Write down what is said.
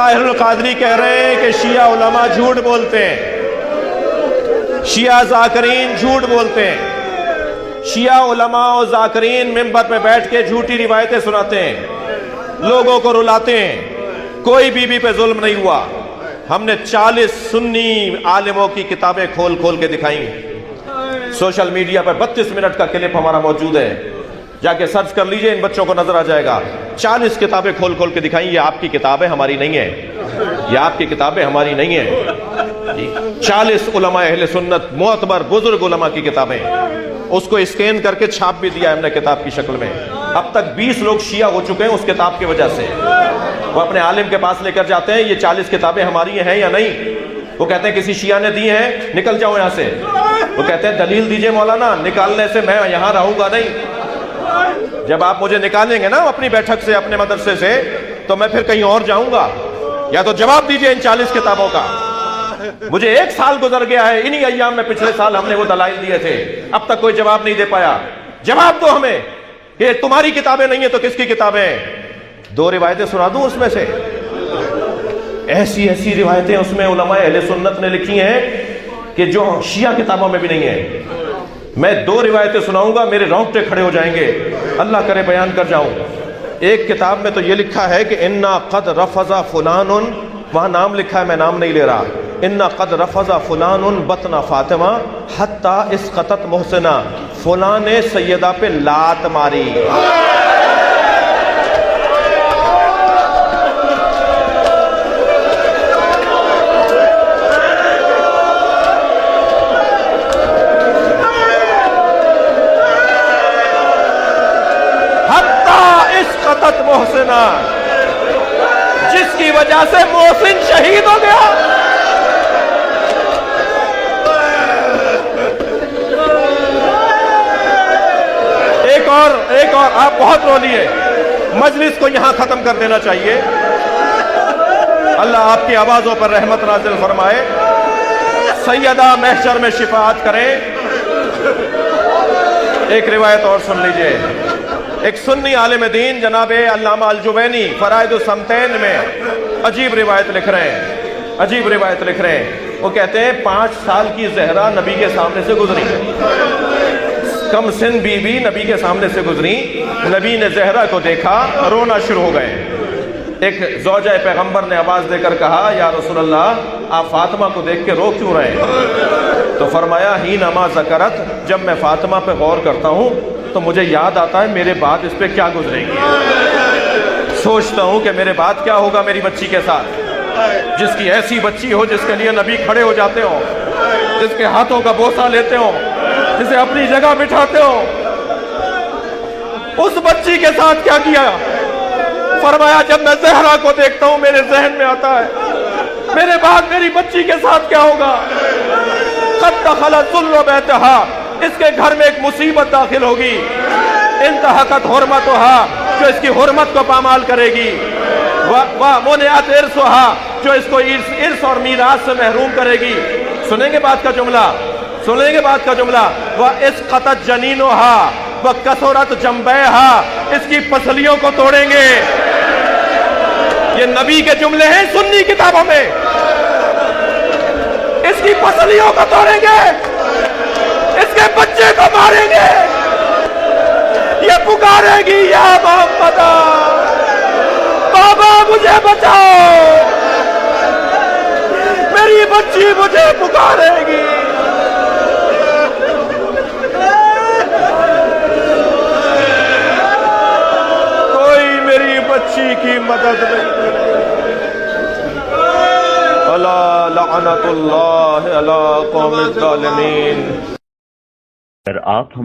ताहिरुल कादरी कह रहे हैं कि शिया उलमा झूठ बोलते हैं, शिया जाकरीन झूठ बोलते हैं। शिया उलमा और जाकरीन मिंबर पे बैठ के झूठी रिवायतें सुनाते हैं, लोगों को रुलाते हैं। कोई बीबी पे जुल्म नहीं हुआ। हमने 40 सुन्नी आलिमों की किताबें खोल खोल के दिखाई। सोशल मीडिया पर 32 मिनट का क्लिप हमारा मौजूद है, जाके सर्च कर लीजिए, इन बच्चों को नजर आ जाएगा। 40 किताबें खोल खोल के दिखाई। ये आपकी किताबें, हमारी नहीं है। ये आपकी किताबें, हमारी नहीं है। 40 उलमा अहले सुन्नत, मोअतबर बुजुर्ग उलमा की किताबें, उसको स्कैन करके छाप भी दिया हमने किताब की शक्ल में। अब तक 20 लोग शिया हो चुके हैं उस किताब की वजह से। वो अपने आलिम के पास लेकर जाते हैं, ये 40 किताबें हमारी हैं या नहीं। वो कहते हैं किसी शिया ने दी हैं, निकल जाओ यहाँ से। वो कहते हैं दलील दीजिए मौलाना, निकालने से मैं यहाँ रहूंगा नहीं। जब आप मुझे निकालेंगे ना अपनी बैठक से, अपने मदरसे से, तो मैं फिर कहीं और जाऊंगा। या तो जवाब दीजिए इन 40 किताबों का। मुझे 1 साल गुजर गया है, इन्हीं अय्याम में पिछले साल हमने वो दलाइल दिए थे, अब तक कोई जवाब नहीं दे पाया। जवाब दो हमें कि तुम्हारी किताबें नहीं है तो किसकी किताबें? 2 रिवायतें सुना दूं उसमें से? ऐसी ऐसी रिवायतें उसमें उलमा अहले सुन्नत ने लिखी हैं कि जो शिया किताबों में भी नहीं है। मैं 2 रिवायतें सुनाऊंगा, मेरे रोंगटे खड़े हो जाएंगे, अल्लाह करे बयान कर जाऊं। एक किताब में तो ये लिखा है कि इन्ना कद रफजा फुलानुन, वहां नाम लिखा है, मैं नाम नहीं ले रहा। इन्ना कद रफजा फुलानुन बतना फातिमा हत्ता इसकतत मोहसिना, फुलां ने सैयदा पे लात मारी। मोहसिना, जिसकी वजह से मोहसिन शहीद हो गया। एक और आप बहुत रो लिए, मजलिस को यहां खत्म कर देना चाहिए। अल्लाह आपकी आवाजों पर रहमत नाजिल फरमाए, सैयदा महशर में शिफाअत करें। एक रिवायत और सुन लीजिए। एक सुन्नी आलिम दीन जनाबे अल्लामा अल-जुवैनी फराइदुस समतैन में अजीब रिवायत लिख रहे हैं, अजीब रिवायत लिख रहे हैं। वो कहते हैं 5 साल की ज़हरा नबी के सामने से गुजरी, कम सिन बीबी नबी के सामने से गुजरी। नबी ने ज़हरा को देखा, रोना शुरू हो गए। एक ज़ौजा पैगंबर ने आवाज़ देकर कहा, या रसूलल्लाह, आप फातिमा को देख के रो क्यों रहे हैं? तो फरमाया, ही नमा ज़करत, जब मैं फातिमा पे गौर करता हूँ तो मुझे याद आता है मेरे बाद इस पे क्या गुजरेगी। सोचता हूं कि मेरे बाद क्या होगा मेरी बच्ची के साथ, जिसकी ऐसी बच्ची हो जिसके लिए नबी खड़े हो जाते हो, जिसके हाथों का बोसा लेते हो, जिसे अपनी जगह बिठाते हो। उस बच्ची के साथ क्या किया? फरमाया, जब मैं ज़हरा को देखता हूं मेरे जहन में आता है मेरे बाद मेरी बच्ची के साथ क्या होगा। कद दखलत ज़ुल्ल बैतहा, इसके घर में एक मुसीबत दाखिल होगी। इंतहकत हुर्मतुहा, जो इसकी हुर्मत को पामाल करेगी। व मुनिअत इर्सुहा, जो इसको इर्स और मीरास से महरूम करेगी। सुनेंगे बात का जुमला, सुनेंगे बात का जुमला। व इसक़तत जनीनुहा व कसरत जंबैहा, इसकी पसलियों को तोड़ेंगे। ये नबी के जुमले हैं सुन्नी किताबों में। इसकी पसलियों को तोड़ेंगे, इसके बच्चे को मारेंगे। ये पुकारेगी, या मोहम्मद, बाबा मुझे बचाओ, मेरी बच्ची मुझे पुकारेगी। कोई मेरी बच्ची की मदद नहीं करेगा। अला लअनतुल्लाह अला कौमिज़ ज़ालिमीन। अगर आप